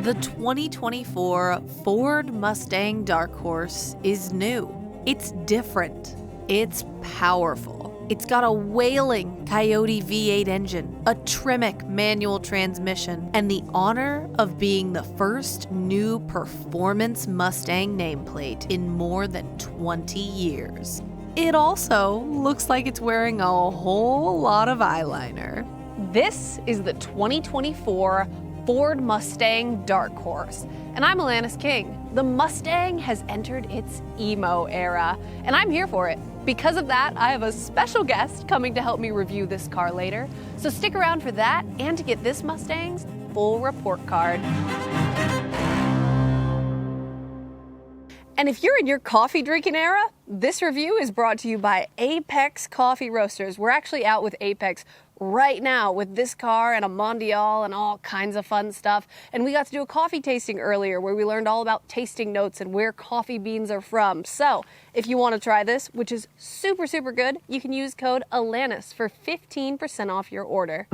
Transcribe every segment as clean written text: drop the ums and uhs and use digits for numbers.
The 2024 Ford Mustang Dark Horse is new. It's different. It's powerful. It's got a wailing Coyote V8 engine, a Tremec manual transmission, and the honor of being the first new performance Mustang nameplate in more than 20 years. It also looks like it's wearing a whole lot of eyeliner. This is the 2024 Ford Mustang Dark Horse, and I'm Atlantis King. The Mustang has entered its emo era, and I'm here for it. Because of that, I have a special guest coming to help me review this car later, so stick around for that and to get this Mustang's full report card. And if you're in your coffee drinking era, this review is brought to you by Apex Coffee Roasters. We're actually out with Apex right now with this car and a Mondial and all kinds of fun stuff. And we got to do a coffee tasting earlier where we learned all about tasting notes and where coffee beans are from. So if you want to try this, which is super, super good, you can use code Atlantis for 15% off your order.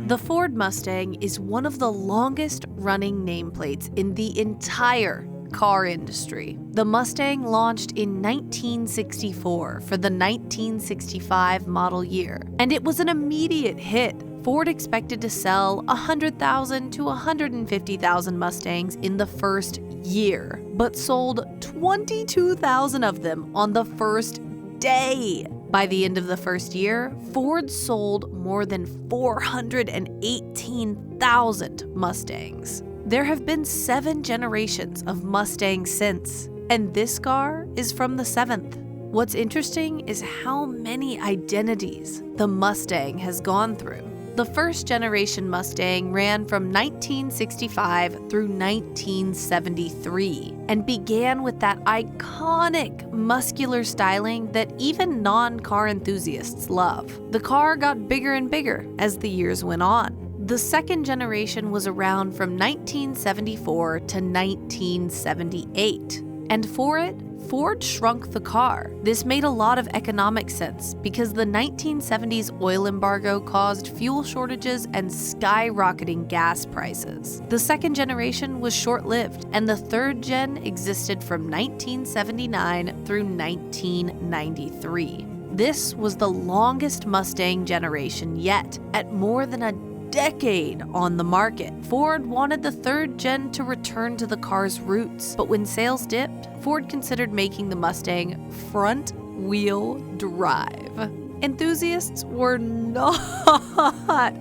The Ford Mustang is one of the longest running nameplates in the entire car industry. The Mustang launched in 1964 for the 1965 model year, and it was an immediate hit. Ford expected to sell 100,000 to 150,000 Mustangs in the first year, but sold 22,000 of them on the first day. By the end of the first year, Ford sold more than 418,000 Mustangs. There have been 7 generations of Mustangs since, and this car is from the 7th. What's interesting is how many identities the Mustang has gone through. The first generation Mustang ran from 1965 through 1973 and began with that iconic muscular styling that even non-car enthusiasts love. The car got bigger and bigger as the years went on. The second generation was around from 1974 to 1978, and for it, Ford shrunk the car. This made a lot of economic sense because the 1970s oil embargo caused fuel shortages and skyrocketing gas prices. The second generation was short-lived, and the third gen existed from 1979 through 1993. This was the longest Mustang generation yet, at more than a decade on the market. Ford wanted the third gen to return to the car's roots, but when sales dipped, Ford considered making the Mustang front-wheel drive. Enthusiasts were not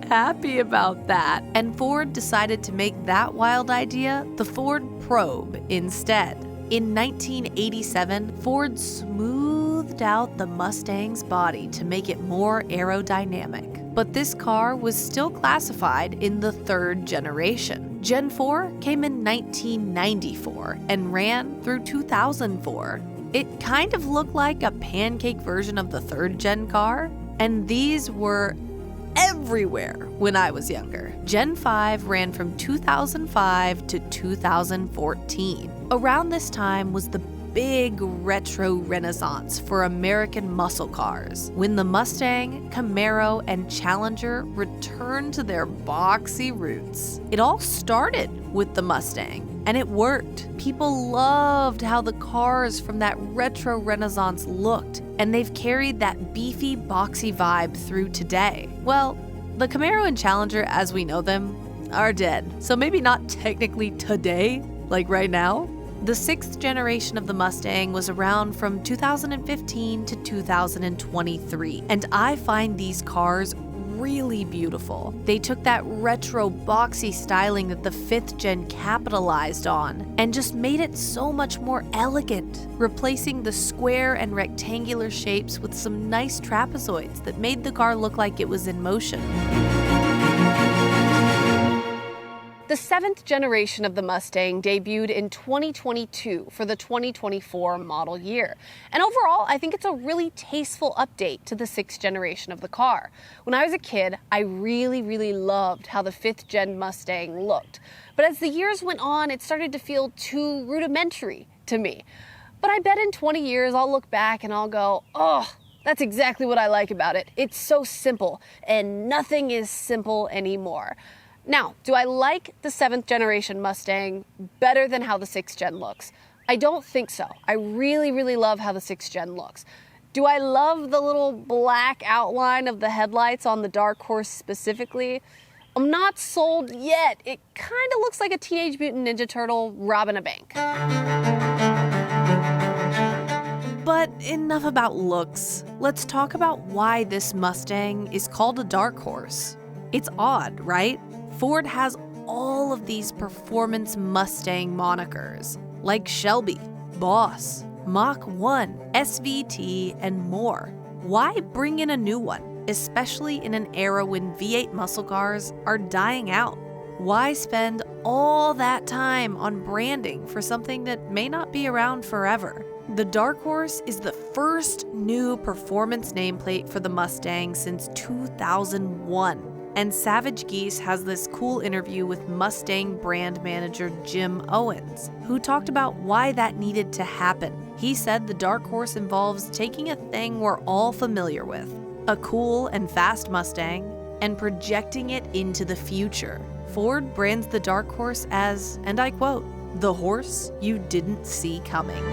happy about that, and Ford decided to make that wild idea the Ford Probe instead. In 1987, Ford smoothed out the Mustang's body to make it more aerodynamic. But this car was still classified in the third generation. Gen 4 came in 1994 and ran through 2004. It kind of looked like a pancake version of the third gen car, and these were everywhere when I was younger. Gen 5 ran from 2005 to 2014. Around this time was the big retro renaissance for American muscle cars, when the Mustang, Camaro, and Challenger returned to their boxy roots. It all started with the Mustang, and it worked. People loved how the cars from that retro renaissance looked, and they've carried that beefy, boxy vibe through today. Well, the Camaro and Challenger as we know them are dead, so maybe not technically today, like right now. The 6th generation of the Mustang was around from 2015 to 2023, and I find these cars really beautiful. They took that retro boxy styling that the 5th gen capitalized on and just made it so much more elegant, replacing the square and rectangular shapes with some nice trapezoids that made the car look like it was in motion. The 7th generation of the Mustang debuted in 2022 for the 2024 model year. And overall, I think it's a really tasteful update to the 6th generation of the car. When I was a kid, I really loved how the 5th gen Mustang looked. But as the years went on, it started to feel too rudimentary to me. But I bet in 20 years, I'll look back and I'll go, oh, That's exactly what I like about it. It's so simple, and nothing is simple anymore. Now, do I like the 7th generation Mustang better than how the 6th gen looks? I don't think so. I really, really love how the 6th gen looks. Do I love the little black outline of the headlights on the Dark Horse specifically? I'm not sold yet. It kind of looks like a Teenage Mutant Ninja Turtle robbing a bank. But enough about looks. Let's talk about why this Mustang is called a Dark Horse. It's odd, right? Ford has all of these performance Mustang monikers, like Shelby, Boss, Mach 1, SVT, and more. Why bring in a new one, especially in an era when V8 muscle cars are dying out? Why spend all that time on branding for something that may not be around forever? The Dark Horse is the first new performance nameplate for the Mustang since 2001. And Savage Geese has this cool interview with Mustang brand manager Jim Owens, who talked about why that needed to happen. He said the Dark Horse involves taking a thing we're all familiar with, a cool and fast Mustang, and projecting it into the future. Ford brands the Dark Horse as, and I quote, "the horse you didn't see coming."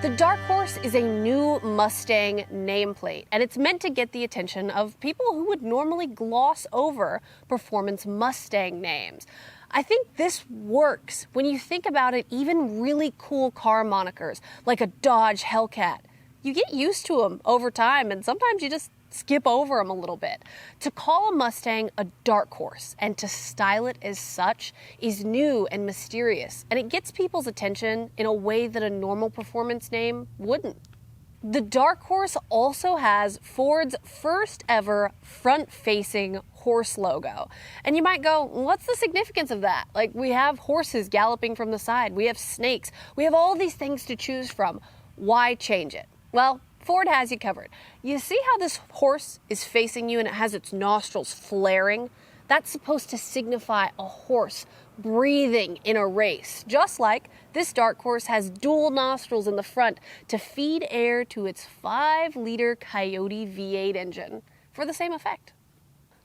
The Dark Horse is a new Mustang nameplate, and it's meant to get the attention of people who would normally gloss over performance Mustang names. I think this works when you think about it. Even really cool car monikers, like a Dodge Hellcat, you get used to them over time, and sometimes you just skip over them a little bit. To call a Mustang a Dark Horse and to style it as such is new and mysterious, and it gets people's attention in a way that a normal performance name wouldn't. The Dark Horse also has Ford's first ever front-facing horse logo. And you might go, what's the significance of that? Like, we have horses galloping from the side, we have snakes, we have all these things to choose from. Why change it? Well, Ford has you covered. You see how this horse is facing you and it has its nostrils flaring? That's supposed to signify a horse breathing in a race, just like this Dark Horse has dual nostrils in the front to feed air to its 5-liter Coyote V8 engine for the same effect.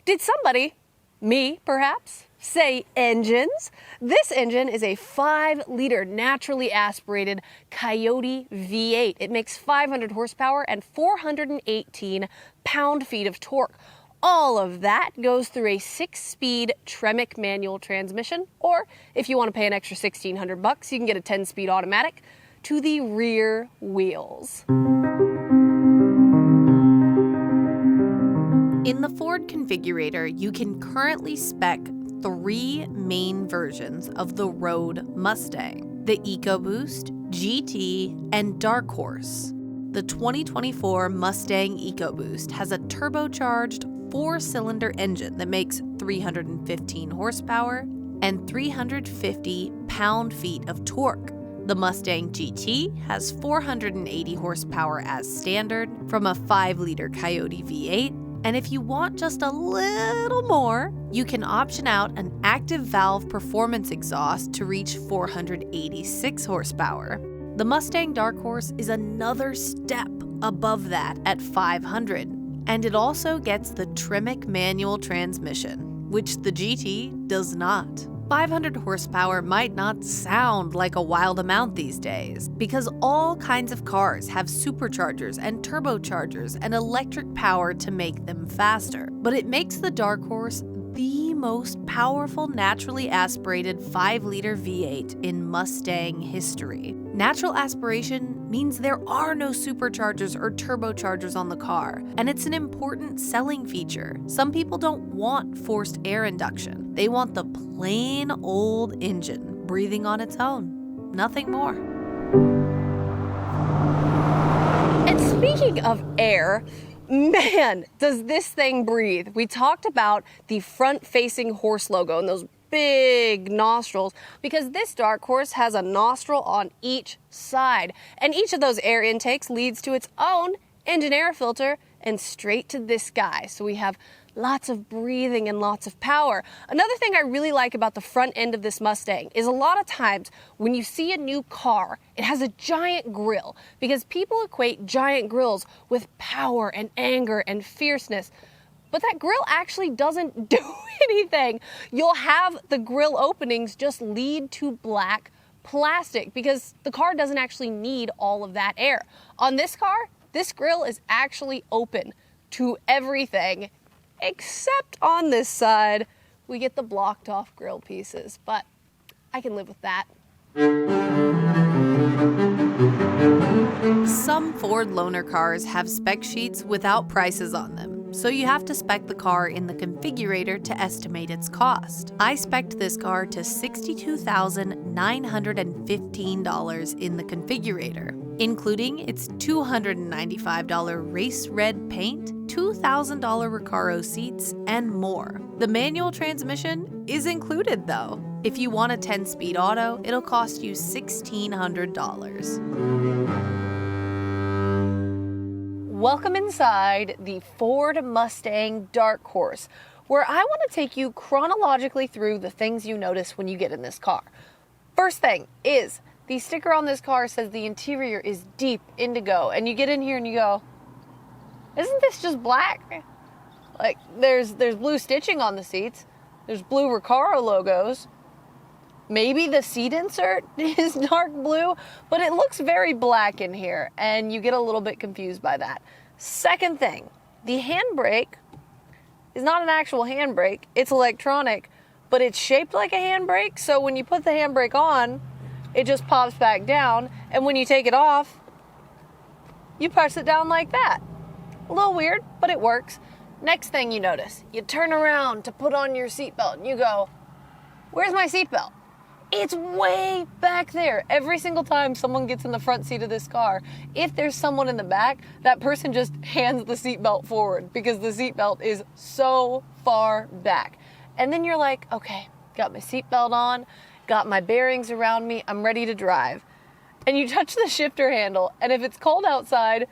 Did somebody, me perhaps, say engines? This engine is a 5-liter naturally aspirated Coyote V8. It makes 500 horsepower and 418 pound-feet of torque. All of that goes through a 6-speed Tremec manual transmission, or if you want to pay an extra $1,600, you can get a 10-speed automatic to the rear wheels. In the Ford configurator, you can currently spec 3 main versions of the Road Mustang: the EcoBoost, GT, and Dark Horse. The 2024 Mustang EcoBoost has a turbocharged 4-cylinder engine that makes 315 horsepower and 350 pound-feet of torque. The Mustang GT has 480 horsepower as standard from a 5-liter Coyote V8. And if you want just a little more, you can option out an active valve performance exhaust to reach 486 horsepower. The Mustang Dark Horse is another step above that at 500, and it also gets the Tremec manual transmission, which the GT does not. 500 horsepower might not sound like a wild amount these days, because all kinds of cars have superchargers and turbochargers and electric power to make them faster. But it makes the Dark Horse the most powerful naturally aspirated 5-liter V8 in Mustang history. Natural aspiration means there are no superchargers or turbochargers on the car, and it's an important selling feature. Some people don't want forced air induction. They want the plain old engine breathing on its own. Nothing more. And speaking of air, man, does this thing breathe. We talked about the front-facing horse logo and those big nostrils because this Dark Horse has a nostril on each side, and each of those air intakes leads to its own engine air filter and straight to this guy. So we have lots of breathing and lots of power. Another thing I really like about the front end of this Mustang is a lot of times when you see a new car, it has a giant grille because people equate giant grills with power and anger and fierceness. But that grill actually doesn't do anything. You'll have the grill openings just lead to black plastic because the car doesn't actually need all of that air. On this car, this grill is actually open to everything, except on this side, we get the blocked off grill pieces, but I can live with that. Some Ford loaner cars have spec sheets without prices on them, so you have to spec the car in the configurator to estimate its cost. I spec'd this car to $62,915 in the configurator, including its $295 race red paint, $2,000 Recaro seats, and more. The manual transmission is included though. If you want a 10-speed auto, it'll cost you $1,600. Welcome inside the Ford Mustang Dark Horse, where I want to take you chronologically through the things you notice when you get in this car. First thing is, the sticker on this car says the interior is deep indigo, and you get in here and you go, isn't this just black? Like, there's blue stitching on the seats, there's blue Recaro logos, maybe the seat insert is dark blue, but it looks very black in here, and you get a little bit confused by that. Second thing, the handbrake is not an actual handbrake, it's electronic, but it's shaped like a handbrake, so when you put the handbrake on, it just pops back down, and when you take it off, you press it down like that. A little weird, but it works. Next thing you notice, you turn around to put on your seatbelt, and you go, where's my seatbelt? It's way back there. Every single time someone gets in the front seat of this car, if there's someone in the back, that person just hands the seatbelt forward because the seatbelt is so far back. And then you're like, okay, got my seatbelt on, got my bearings around me, I'm ready to drive. And you touch the shifter handle, and if it's cold outside,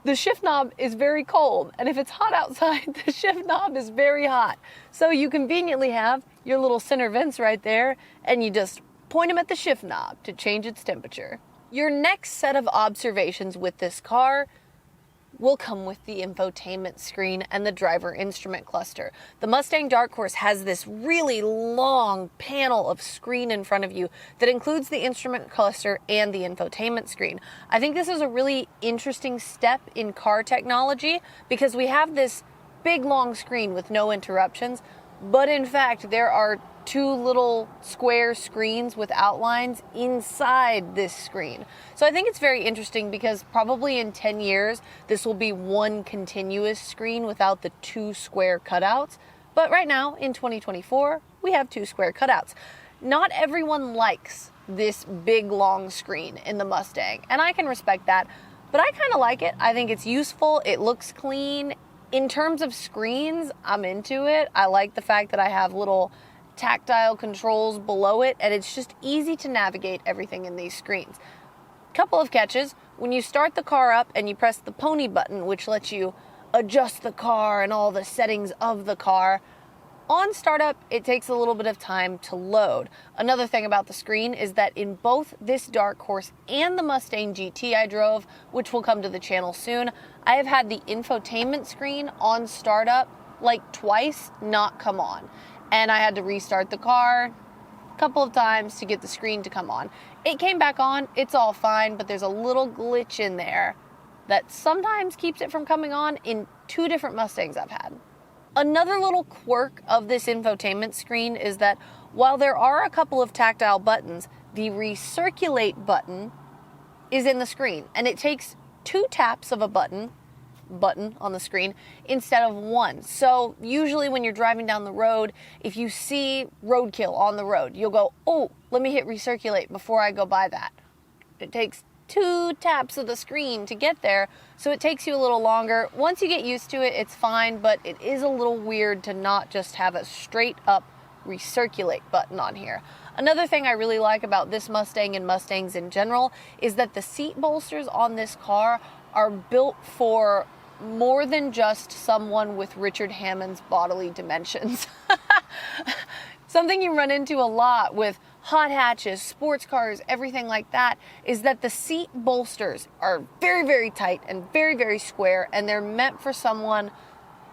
the shift knob is very cold. And if it's hot outside, the shift knob is very hot. So you conveniently have your little center vents right there, and you just point them at the shift knob to change its temperature. Your next set of observations with this car will come with the infotainment screen and the driver instrument cluster. The Mustang Dark Horse has this really long panel of screen in front of you that includes the instrument cluster and the infotainment screen. I think this is a really interesting step in car technology because we have this big long screen with no interruptions, but in fact there are two little square screens with outlines inside this screen. So I think it's very interesting because probably in 10 years, this will be one continuous screen without the two square cutouts. But right now, in 2024, we have two square cutouts. Not everyone likes this big long screen in the Mustang, and I can respect that, but I kind of like it. I think it's useful, it looks clean. In terms of screens, I'm into it. I like the fact that I have little tactile controls below it, and it's just easy to navigate everything in these screens. Couple of catches: when you start the car up and you press the pony button, which lets you adjust the car and all the settings of the car, on startup it takes a little bit of time to load. Another thing about the screen is that in both this Dark Horse and the Mustang GT I drove, which will come to the channel soon, I have had the infotainment screen on startup like twice not come on. And I had to restart the car a couple of times to get the screen to come on. It came back on, it's all fine, but there's a little glitch in there that sometimes keeps it from coming on in two different Mustangs I've had. Another little quirk of this infotainment screen is that while there are a couple of tactile buttons, the recirculate button is in the screen, and it takes two taps of a button on the screen instead of one. So usually when you're driving down the road, if you see roadkill on the road, you'll go, oh, let me hit recirculate before I go by that. It takes two taps of the screen to get there, so it takes you a little longer. Once you get used to it, it's fine, but it is a little weird to not just have a straight up recirculate button on here. Another thing I really like about this Mustang and Mustangs in general is that the seat bolsters on this car are built for more than just someone with Richard Hammond's bodily dimensions. Something you run into a lot with hot hatches, sports cars, everything like that, is that the seat bolsters are very, very tight and very, very square, and they're meant for someone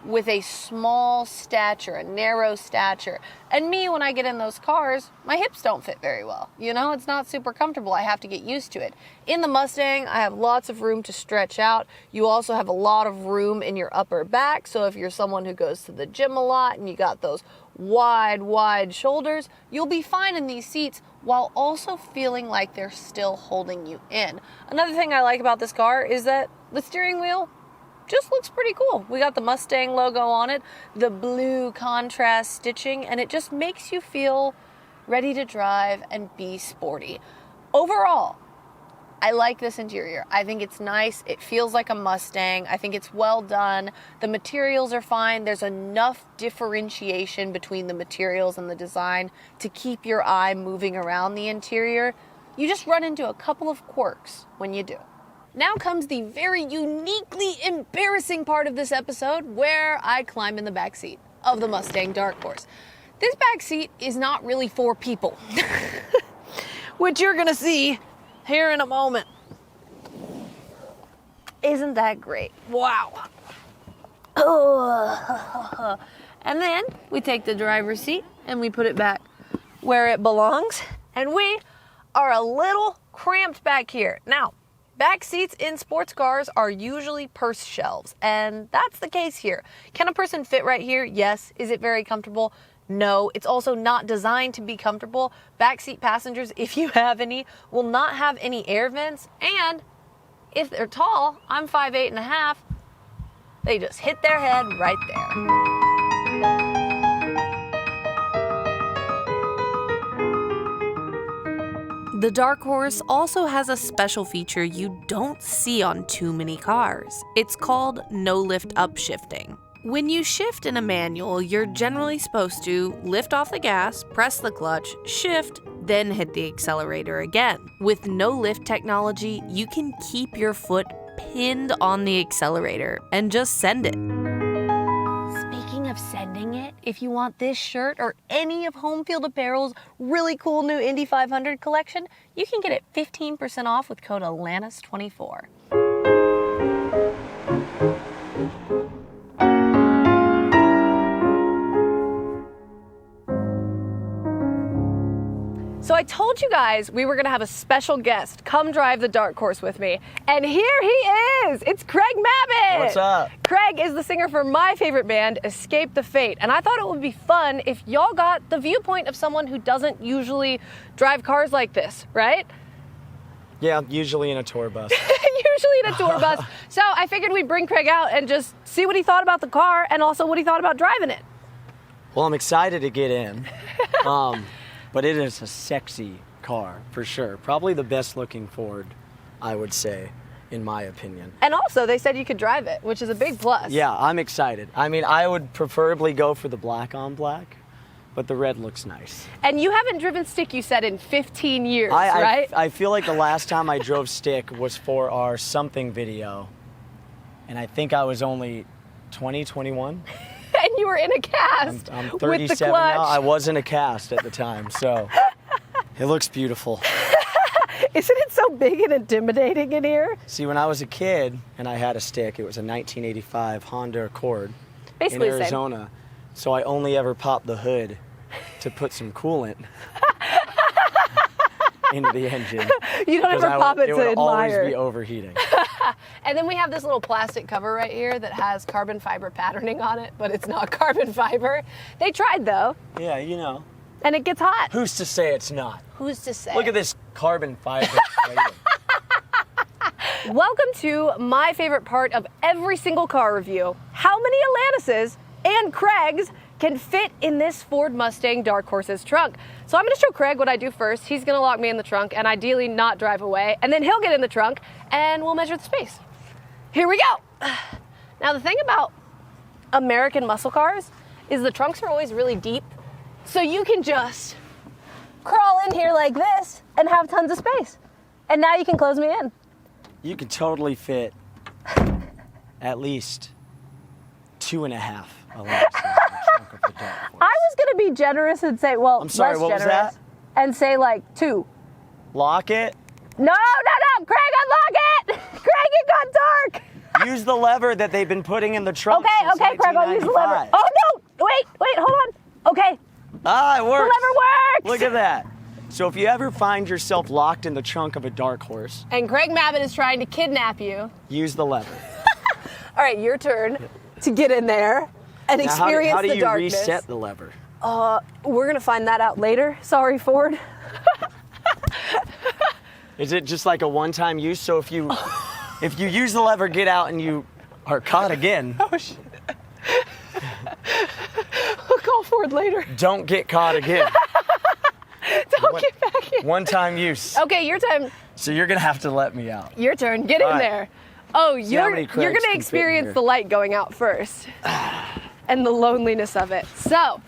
with a small stature, a narrow stature. And me, when I get in those cars, my hips don't fit very well. You know, it's not super comfortable. I have to get used to it. In the Mustang, I have lots of room to stretch out. You also have a lot of room in your upper back. So if you're someone who goes to the gym a lot and you got those wide shoulders, you'll be fine in these seats while also feeling like they're still holding you in. Another thing I like about this car is that the steering wheel just looks pretty cool. We got the Mustang logo on it, the blue contrast stitching, and it just makes you feel ready to drive and be sporty. Overall, I like this interior. I think it's nice. It feels like a Mustang. I think it's well done. The materials are fine. There's enough differentiation between the materials and the design to keep your eye moving around the interior. You just run into a couple of quirks when you do. Now comes the very uniquely embarrassing part of this episode where I climb in the back seat of the Mustang Dark Horse. This back seat is not really for people, which you're gonna see here in a moment. Isn't that great? Wow. Oh. And then we take the driver's seat and we put it back where it belongs, and we are a little cramped back here. Now, back seats in sports cars are usually purse shelves, and that's the case here. Can a person fit right here? Yes. Is it very comfortable? No. It's also not designed to be comfortable. Backseat passengers, if you have any, will not have any air vents, and if they're tall, I'm 5'8½", they just hit their head right there. The Dark Horse also has a special feature you don't see on too many cars. It's called no-lift upshifting. When you shift in a manual, you're generally supposed to lift off the gas, press the clutch, shift, then hit the accelerator again. With no-lift technology, you can keep your foot pinned on the accelerator and just send it. Speaking of sending it, if you want this shirt or any of Home Field Apparel's really cool new Indy 500 collection, you can get it 15% off with code Atlantis24. So I told you guys we were gonna have a special guest come drive the Dark Horse with me, and here he is! It's Craig Mabbitt! What's up? Craig is the singer for my favorite band, Escape the Fate, and I thought it would be fun if y'all got the viewpoint of someone who doesn't usually drive cars like this, right? Yeah, usually in a tour bus. Usually in a tour bus. So I figured we'd bring Craig out and just see what he thought about the car and also what he thought about driving it. Well, I'm excited to get in. But it is a sexy car, for sure. Probably the best looking Ford, I would say, in my opinion. And also, they said you could drive it, which is a big plus. Yeah, I'm excited. I mean, I would preferably go for the black on black, but the red looks nice. And you haven't driven stick, you said, in 15 years, right? I feel like the last time I drove stick was for our something video, and I think I was only 20, 21. And you were in a cast. I'm with 37 the clutch. now. I was in a cast at the time, so it looks beautiful. Isn't it so big and intimidating in here? See, when I was a kid and I had a stick, it was a 1985 Honda Accord Basically in Arizona. So I only ever popped the hood to put some coolant into the engine. You don't ever pop it to admire. It would always be overheating. And then we have this little plastic cover right here that has carbon fiber patterning on it, but it's not carbon fiber. They tried though. Yeah, you know. And it gets hot. Who's to say it's not? Who's to say? Look at this carbon fiber plating. Welcome to my favorite part of every single car review. How many Atlantises and Craigs can fit in this Ford Mustang Dark Horse's trunk? So I'm gonna show Craig what I do first. He's gonna lock me in the trunk and ideally not drive away. And then he'll get in the trunk and we'll measure the space. Here we go. Now the thing about American muscle cars is the trunks are always really deep. So you can just crawl in here like this and have tons of space. And now you can close me in. You can totally fit at least 2.5 Atlantis in the trunk of the Dark Horse. I was gonna be generous and say, well, I'm sorry, less what was generous, that? and say like 2. Lock it. No, Craig, unlock it! Craig, it got dark! Use the lever that they've been putting in the trunk since Okay, Craig, I'll use the lever. 1995. Oh no, wait, hold on. Okay, Ah, it works. the lever works! Look at that. So if you ever find yourself locked in the trunk of a Dark Horse, And Craig Mabbitt is trying to kidnap you. use the lever. All right, your turn to get in there and Now, experience how do the you darkness. reset the lever? We're gonna find that out later. Sorry, Ford. Is it just like a one-time use? So if you use the lever, get out, and you are caught again, Oh shit. We'll call Ford later. don't get caught again. Don't get back in. One-time use. Okay, your time. So you're gonna have to let me out. Your turn. Get in All right. there. Oh, how you're many you're Craigs gonna can fit in experience here. the light going out first, and the loneliness of it. So,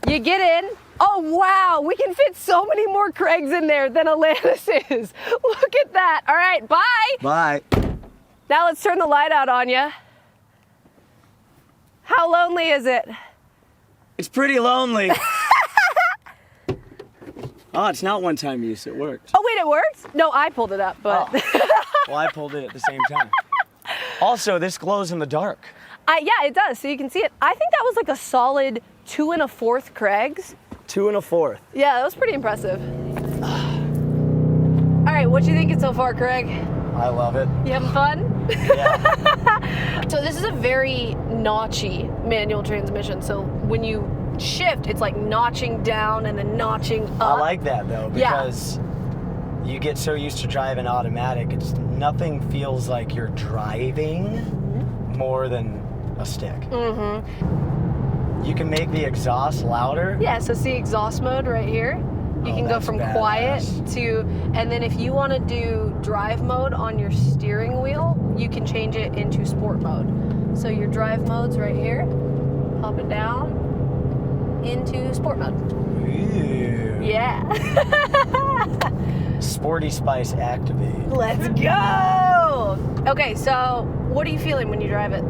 you get in. Oh wow, we can fit so many more Craigs in there than Atlantis is. Look at that. All right, bye. Bye. Now let's turn the light out on you. How lonely is it? It's pretty lonely. Oh, it's not one-time use. It worked. Oh wait, it works? No, I pulled it up, but Well, I pulled it at the same time. Also, this glows in the dark. yeah, it does. So you can see it. I think that was like a solid 2 1/4 Craigs. 2 1/4. Yeah, that was pretty impressive. All right, what do you think so far, Craig? I love it. You having fun? Yeah. So this is a very notchy manual transmission. So when you shift, it's like notching down and then notching up. I like that though, Yeah. because you get so used to driving automatic, nothing feels like you're driving more than a stick. Mm-hmm. You can make the exhaust louder. Yeah, so see exhaust mode right here. You Oh, can go that's from badass. quiet to, and then if you want to do drive mode on your steering wheel, you can change it into sport mode. So your drive mode's right here. Pop it down into sport mode. Ooh. Yeah. Sporty Spice activate. Let's go. Okay, so what are you feeling when you drive it?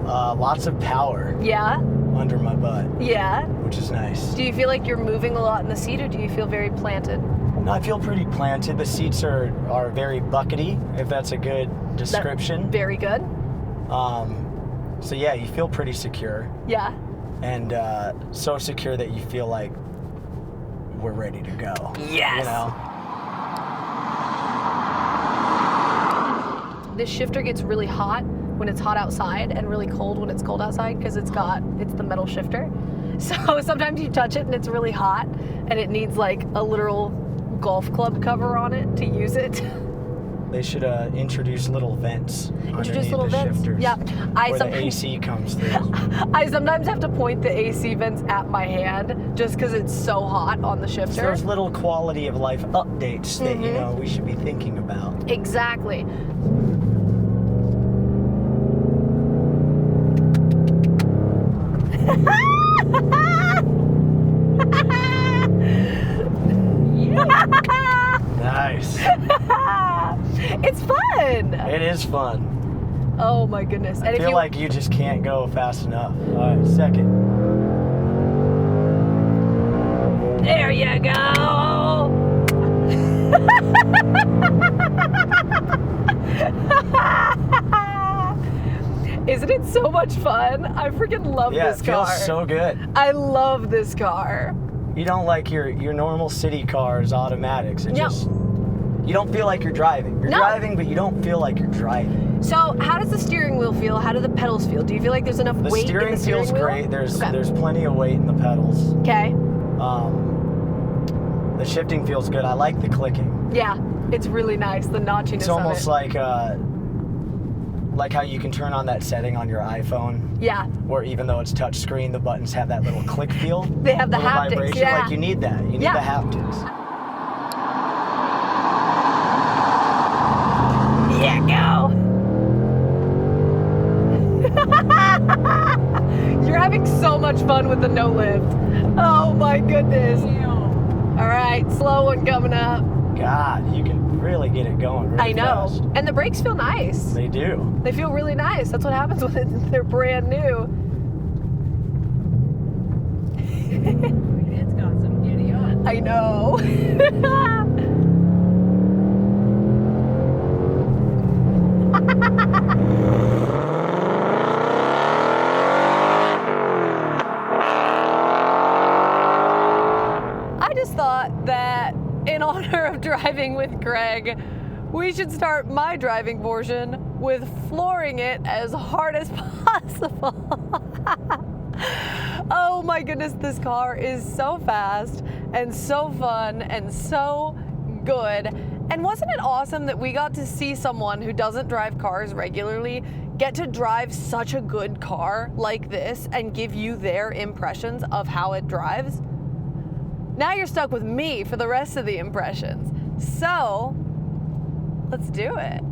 Lots of power Yeah. under my butt, Yeah. which is nice. Do you feel like you're moving a lot in the seat, or do you feel very planted? No, I feel pretty planted. The seats are very buckety, if that's a good description. Very good. So yeah, you feel pretty secure, Yeah. and so secure that you feel like we're ready to go. Yes. You know? This shifter gets really hot when it's hot outside and really cold when it's cold outside because it's the metal shifter. So sometimes you touch it and it's really hot and it needs like a literal golf club cover on it to use it. They should introduce little vents underneath little the vents. shifters. Yeah. Where the AC comes through. I sometimes have to point the AC vents at my hand just because it's so hot on the So shifter. there's little quality of life updates that Mm-hmm. we should be thinking about. Exactly. Nice. It's fun. It is fun. Oh my goodness. And I feel like you just can't go fast enough. All right, second. there you go. Isn't it so much fun? I freaking love Yeah, this it car. feels so good. I love this car. You don't like your normal city cars automatics. It No. just you don't feel like you're driving. You're No. driving, but you don't feel like you're driving. So, how does the steering wheel feel? How do the pedals feel? Do you feel like there's enough The weight steering in the steering feels wheel? great. Okay. There's plenty of weight in the pedals. Okay. The shifting feels good. I like the clicking. Yeah, it's really nice. The notchiness It's almost of it. like how you can turn on that setting on your iPhone, Yeah, where even though it's touch screen, the buttons have that little click feel. They have the little haptics, vibration. yeah. Like you need that. You need Yeah. the haptics. yeah, go. You're having so much fun with the no lift. Oh my goodness. All right, slow one coming up. God, you can really get it going really I know. fast. And the brakes feel nice. They do. They feel really nice. That's what happens when they're brand new. It's got some beauty on. I know. I just thought that in honor of driving with Craig, we should start my driving portion with flooring it as hard as possible. Oh my goodness, this car is so fast and so fun and so good. And wasn't it awesome that we got to see someone who doesn't drive cars regularly get to drive such a good car like this and give you their impressions of how it drives? Now you're stuck with me for the rest of the impressions. So, let's do it.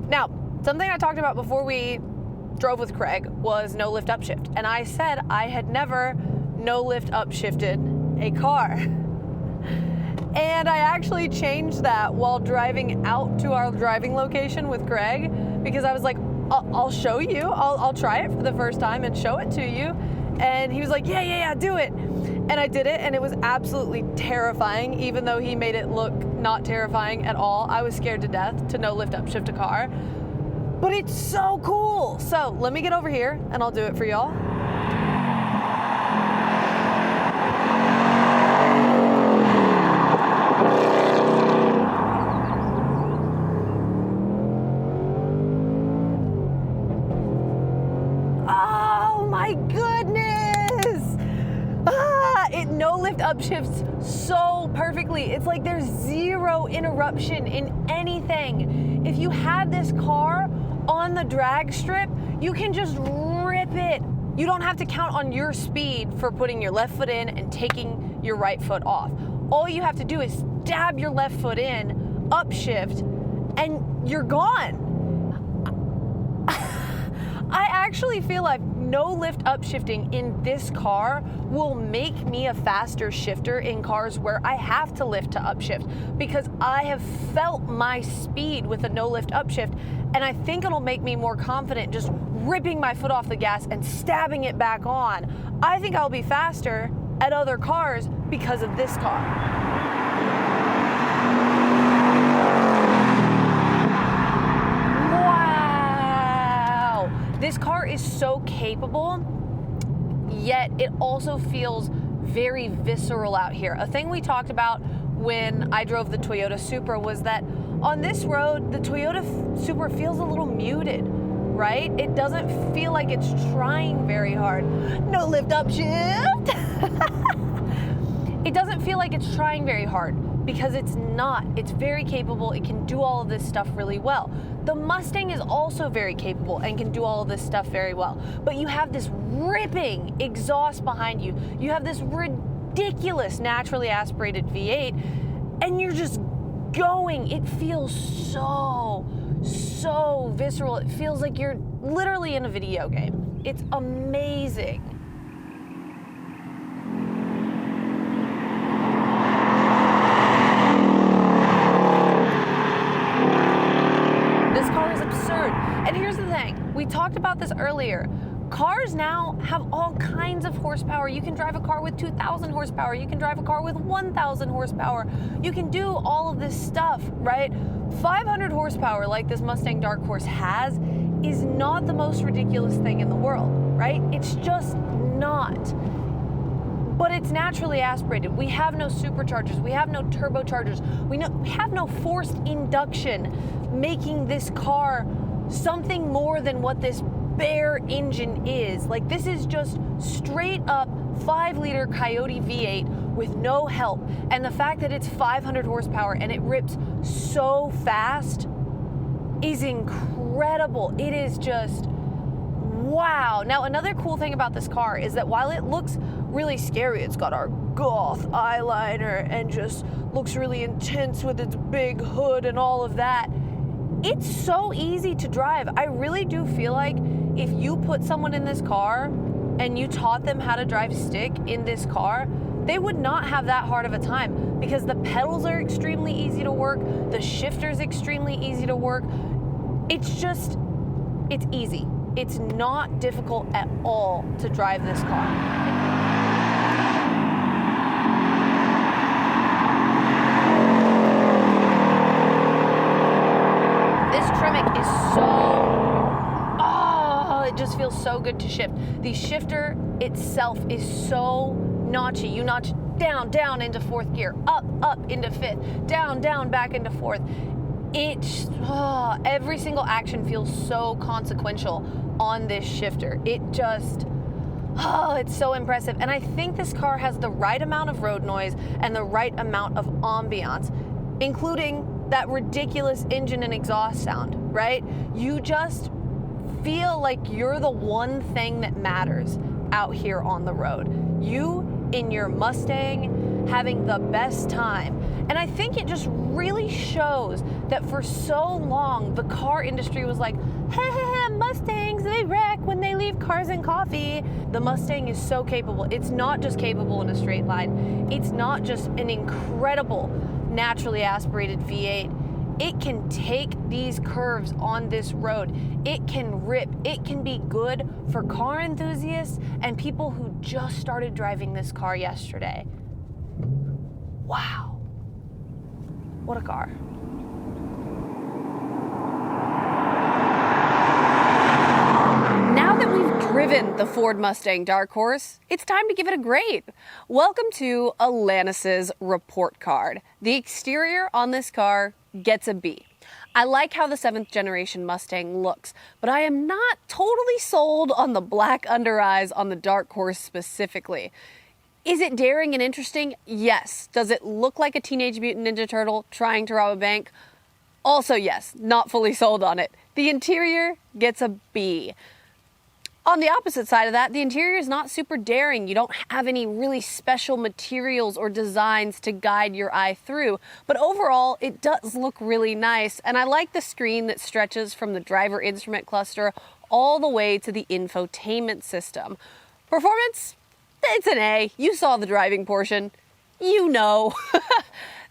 Now, something I talked about before we drove with Craig was no lift upshift. And I said I had never no lift upshifted a car. And I actually changed that while driving out to our driving location with Craig, because I was like, I'll show you. I'll try it for the first time and show it to you. And he was like, yeah, do it. And I did it, and it was absolutely terrifying, even though he made it look not terrifying at all. I was scared to death to no lift upshift a car. But it's so cool. So let me get over here and I'll do it for y'all. Oh my goodness! It no lift upshifts so perfectly. It's like there's zero interruption in anything. If you had this car on the drag strip, you can just rip it. You don't have to count on your speed for putting your left foot in and taking your right foot off. All you have to do is stab your left foot in, upshift, and you're gone. I actually feel like no lift upshifting in this car will make me a faster shifter in cars where I have to lift to upshift, because I have felt my speed with a no lift upshift, and I think it'll make me more confident just ripping my foot off the gas and stabbing it back on. I think I'll be faster at other cars because of this car. Wow! This car is so capable, yet it also feels very visceral out here. A thing we talked about when I drove the Toyota Supra was that on this road, the Toyota Supra feels a little muted, right? It doesn't feel like it's trying very hard. No lift upshift! It doesn't feel like it's trying very hard, because it's not. It's very capable. It can do all of this stuff really well. The Mustang is also very capable and can do all of this stuff very well. But you have this ripping exhaust behind you. You have this ridiculous naturally aspirated V8, and you're just going. It feels so visceral. It feels like you're literally in a video game. It's amazing. This car is absurd. And here's the thing, we talked about this earlier. Cars now have all kinds of horsepower. You can drive a car with 2,000 horsepower. You can drive a car with 1,000 horsepower. You can do all of this stuff, right? 500 horsepower, like this Mustang Dark Horse has, is not the most ridiculous thing in the world, right? It's just not. But it's naturally aspirated. We have no superchargers. We have no turbochargers. We have no forced induction, making this car something more than what this bare engine is. Like, this is just straight up 5-liter Coyote V8 with no help. And the fact that it's 500 horsepower and it rips so fast is incredible. It is just wow. Now, another cool thing about this car is that while it looks really scary, it's got our goth eyeliner and just looks really intense with its big hood and all of that. It's so easy to drive. I really do feel like if you put someone in this car and you taught them how to drive stick in this car, they would not have that hard of a time because the pedals are extremely easy to work, the shifter's extremely easy to work. It's easy. It's not difficult at all to drive this car. This Tremec is it just feels so good to shift. The shifter itself is so notchy. You notch down, down into fourth gear, up, up into fifth, down, down, back into fourth. Every single action feels so consequential on this shifter. It's so impressive. And I think this car has the right amount of road noise and the right amount of ambiance, including that ridiculous engine and exhaust sound, right? You just feel like you're the one thing that matters out here on the road. You in your Mustang having the best time. And I think it just really shows that for so long, the car industry was like, Mustangs, they wreck when they leave Cars and Coffee. The Mustang is so capable. It's not just capable in a straight line. It's not just an incredible naturally aspirated V8. It can take these curves on this road. It can rip. It can be good for car enthusiasts and people who just started driving this car yesterday. Wow. What a car. Now that we've driven the Ford Mustang Dark Horse, it's time to give it a grade. Welcome to Atlantis' report card. The exterior on this car gets a B. I like how the 7th generation Mustang looks, but I am not totally sold on the black under eyes on the Dark Horse specifically. Is it daring and interesting? Yes. Does it look like a Teenage Mutant Ninja Turtle trying to rob a bank? Also yes, not fully sold on it. The interior gets a B. On the opposite side of that, the interior is not super daring. You don't have any really special materials or designs to guide your eye through, but overall it does look really nice, and I like the screen that stretches from the driver instrument cluster all the way to the infotainment system. Performance? It's an A. You saw the driving portion. You know.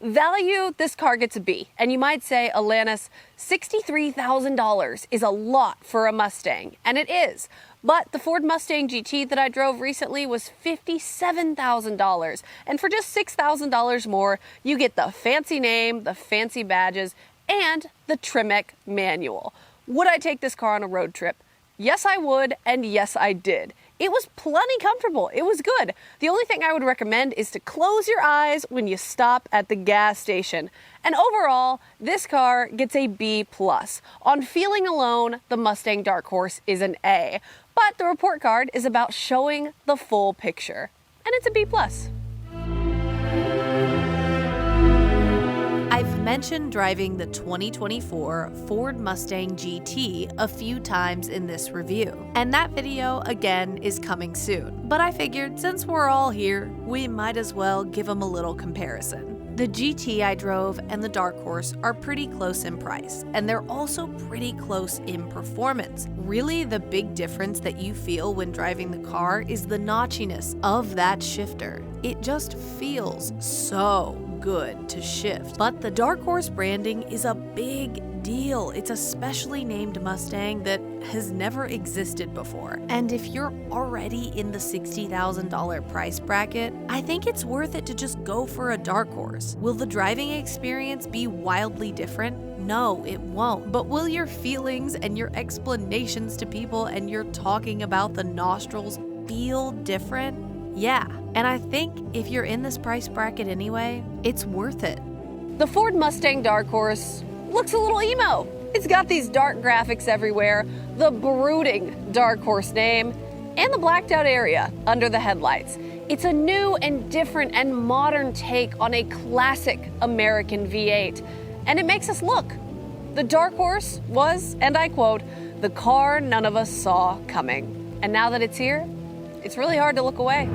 Value, this car gets a B. And you might say, Atlantis, $63,000 is a lot for a Mustang, and it is. But the Ford Mustang GT that I drove recently was $57,000. And for just $6,000 more, you get the fancy name, the fancy badges, and the Tremec manual. Would I take this car on a road trip? Yes, I would, and yes, I did. It was plenty comfortable. It was good. The only thing I would recommend is to close your eyes when you stop at the gas station. And overall, this car gets a B+. On feeling alone, the Mustang Dark Horse is an A. But the report card is about showing the full picture, and it's a B+. I've mentioned driving the 2024 Ford Mustang GT a few times in this review, and that video again is coming soon. But I figured since we're all here, we might as well give them a little comparison. The GT I drove and the Dark Horse are pretty close in price, and they're also pretty close in performance. Really, the big difference that you feel when driving the car is the notchiness of that shifter. It just feels so good to shift. But the Dark Horse branding is a big deal. It's a specially named Mustang that has never existed before. And if you're already in the $60,000 price bracket, I think it's worth it to just go for a Dark Horse. Will the driving experience be wildly different? No, it won't. But will your feelings and your explanations to people and your talking about the nostrils feel different? Yeah, and I think if you're in this price bracket anyway, it's worth it. The Ford Mustang Dark Horse looks a little emo. It's got these dark graphics everywhere, the brooding Dark Horse name, and the blacked out area under the headlights. It's a new and different and modern take on a classic American V8, and it makes us look. The Dark Horse was, and I quote, the car none of us saw coming. And now that it's here, it's really hard to look away.